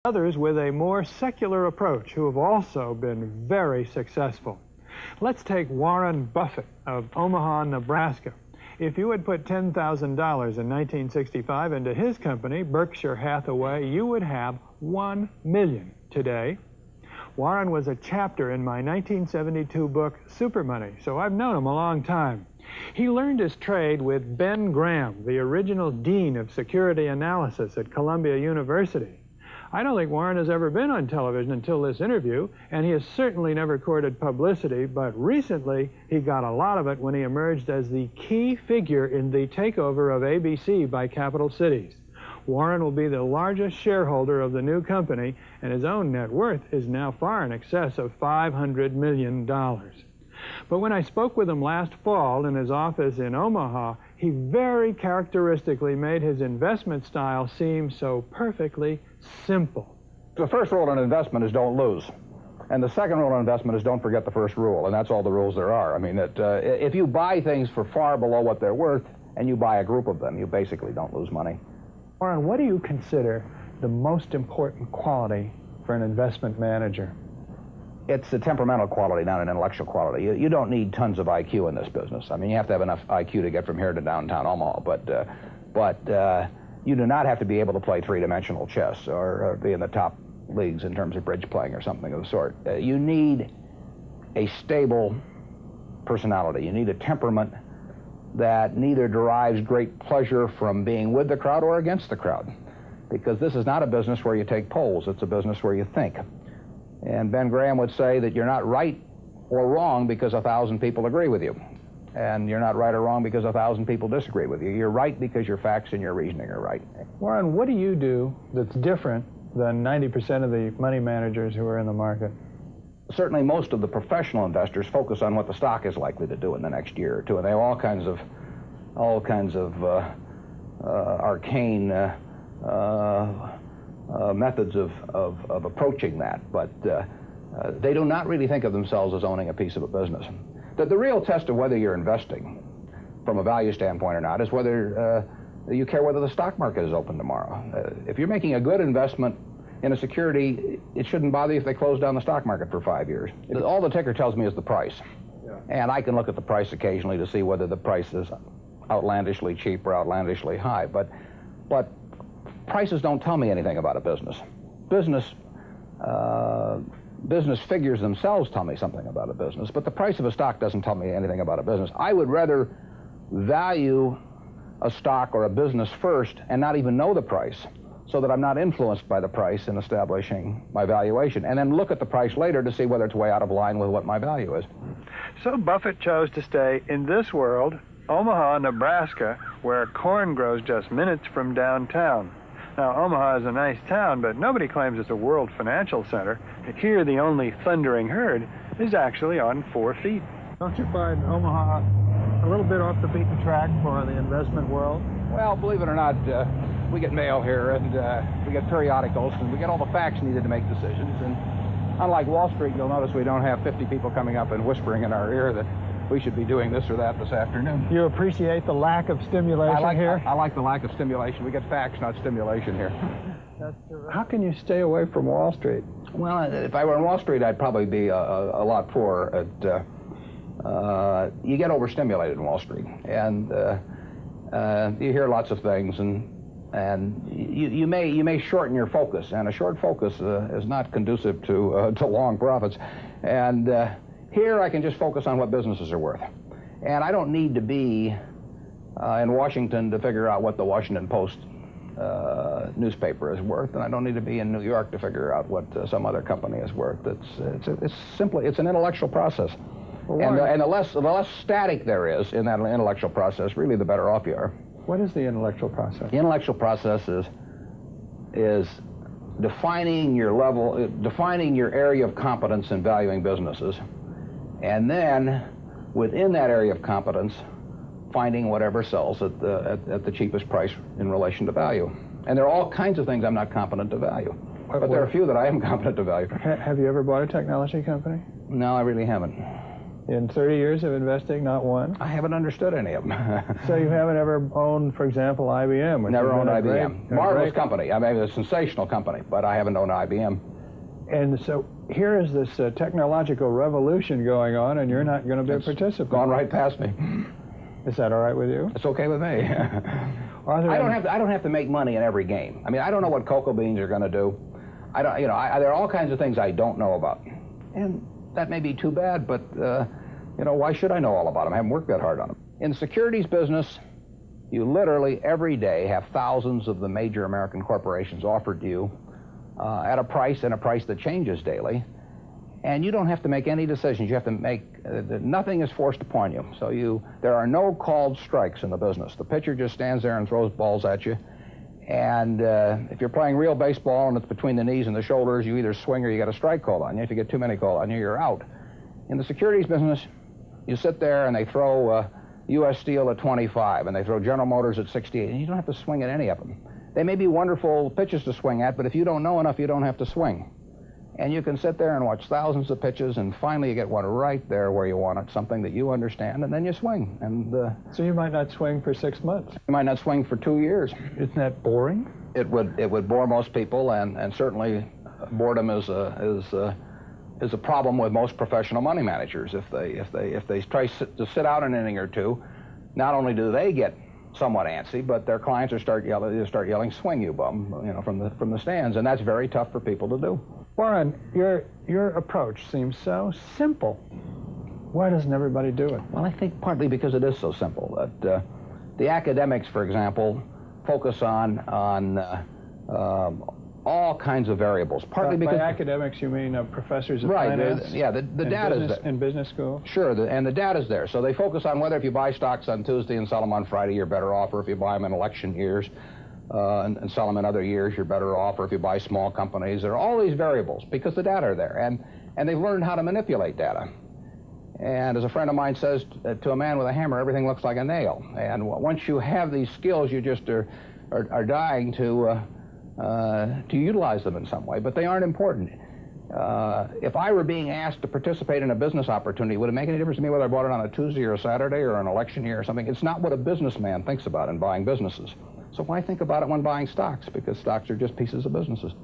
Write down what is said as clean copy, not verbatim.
Others with a more secular approach who have also been very successful. Let's take Warren Buffett of Omaha, Nebraska. If you had put $10,000 in 1965 into his company, Berkshire Hathaway, you would have $1 million today. Warren was a chapter in my 1972 book, Super Money, so I've known him a long time. He learned his trade with Ben Graham, the original dean of security analysis at Columbia University. I don't think Warren has ever been on television until this interview, and he has certainly never courted publicity, but recently he got a lot of it when he emerged as the key figure in the takeover of ABC by Capital Cities. Warren will be the largest shareholder of the new company, and his own net worth is now far in excess of $500 million. But when I spoke with him last fall in his office in Omaha, he very characteristically made his investment style seem so perfectly simple. The first rule in investment is don't lose. And the second rule in investment is don't forget the first rule, and that's all the rules there are. I mean, if you buy things for far below what they're worth and you buy a group of them, you basically don't lose money. Warren, what do you consider the most important quality for an investment manager? It's a temperamental quality, not an intellectual quality. You don't need tons of IQ in this business. I mean, you have to have enough IQ to get from here to downtown Omaha, but you do not have to be able to play three-dimensional chess or be in the top leagues in terms of bridge playing or something of the sort. You need a stable personality. You need a temperament that neither derives great pleasure from being with the crowd or against the crowd, because this is not a business where you take polls. It's a business where you think. And Ben Graham would say that you're not right or wrong because 1,000 people agree with you. And you're not right or wrong because 1,000 people disagree with you. You're right because your facts and your reasoning are right. Warren, what do you do that's different than 90% of the money managers who are in the market? Certainly most of the professional investors focus on what the stock is likely to do in the next year or two. And they have all kinds of arcane methods of approaching that, but they do not really think of themselves as owning a piece of a business. The real test of whether you're investing from a value standpoint or not is whether you care whether the stock market is open tomorrow. If you're making a good investment in a security, it shouldn't bother you if they close down the stock market for 5 years. All the ticker tells me is the price. Yeah. And I can look at the price occasionally to see whether the price is outlandishly cheap or outlandishly high, but prices don't tell me anything about a business. Business figures themselves tell me something about a business, but the price of a stock doesn't tell me anything about a business. I would rather value a stock or a business first and not even know the price, so that I'm not influenced by the price in establishing my valuation, and then look at the price later to see whether it's way out of line with what my value is. So Buffett chose to stay in this world, Omaha, Nebraska, where corn grows just minutes from downtown. Now, Omaha is a nice town, but nobody claims it's a world financial center. Here, the only thundering herd is actually on 4 feet. Don't you find Omaha a little bit off the beaten track for the investment world? Well, believe it or not, we get mail here, and we get periodicals, and we get all the facts needed to make decisions. And unlike Wall Street, you'll notice we don't have 50 people coming up and whispering in our ear that we should be doing this or that this afternoon. You appreciate the lack of stimulation here? I like the lack of stimulation. We get facts, not stimulation here. How can you stay away from Wall Street? Well, if I were on Wall Street, I'd probably be a lot poorer. You get overstimulated in Wall Street, and you hear lots of things, and you may shorten your focus, and a short focus is not conducive to long profits. And here I can just focus on what businesses are worth, and I don't need to be in Washington to figure out what the Washington Post newspaper is worth, and I don't need to be in New York to figure out what some other company is worth. It's simply an intellectual process. Well, and the less static there is in that intellectual process, really the better off you are. What is the intellectual process? The intellectual process is defining your area of competence in valuing businesses, and then within that area of competence, finding whatever sells at the cheapest price in relation to value. And there are all kinds of things I'm not competent to value, but there are a few that I am competent to value. Have you ever bought a technology company? No, I really haven't. In 30 years of investing, not one? I haven't understood any of them. So you haven't ever owned, for example, IBM? Which Never owned IBM. Marvelous company. I mean, a sensational company, but I haven't owned IBM. And so here is this technological revolution going on, and you're not going to be a participant. Gone right past me. Is that all right with you? It's okay with me. Arthur, I don't have to make money in every game. I mean, I don't know what cocoa beans are going to do. I don't. There are all kinds of things I don't know about, and that may be too bad. But why should I know all about them? I haven't worked that hard on them. In the securities business, you literally every day have thousands of the major American corporations offered to you at a price that changes daily. And you don't have to make any decisions. You have to make, nothing is forced upon you. So there are no called strikes in the business. The pitcher just stands there and throws balls at you. And if you're playing real baseball and it's between the knees and the shoulders, you either swing or you get a strike called on you. If you get too many called on you, you're out. In the securities business, you sit there and they throw U.S. Steel at 25 and they throw General Motors at 68, and you don't have to swing at any of them. They may be wonderful pitches to swing at, but if you don't know enough, you don't have to swing. And you can sit there and watch thousands of pitches, and finally you get one right there where you want it, something that you understand, and then you swing. And so you might not swing for 6 months. You might not swing for 2 years. Isn't that boring? It would bore most people, and certainly boredom is a problem with most professional money managers. If they try to sit out an inning or two, not only do they get somewhat antsy, but their clients start yelling, "Swing, you bum!" from the stands, and that's very tough for people to do. Warren, your approach seems so simple. Why doesn't everybody do it? Well, I think partly because it is so simple. That the academics, for example, focus on all kinds of variables. Partly because by academics you mean professors of right, finance? Yeah, the data's there. In business school? Sure, and the data's there. So they focus on whether if you buy stocks on Tuesday and sell them on Friday, you're better off, or if you buy them in election years and sell them in other years, you're better off, or if you buy small companies. There are all these variables because the data are there, and they've learned how to manipulate data. And as a friend of mine says, to a man with a hammer, everything looks like a nail. And once you have these skills, you just are dying to utilize them in some way, but they aren't important. If I were being asked to participate in a business opportunity, would it make any difference to me whether I bought it on a Tuesday or a Saturday or an election year or something? It's not what a businessman thinks about in buying businesses. So why think about it when buying stocks? Because stocks are just pieces of businesses.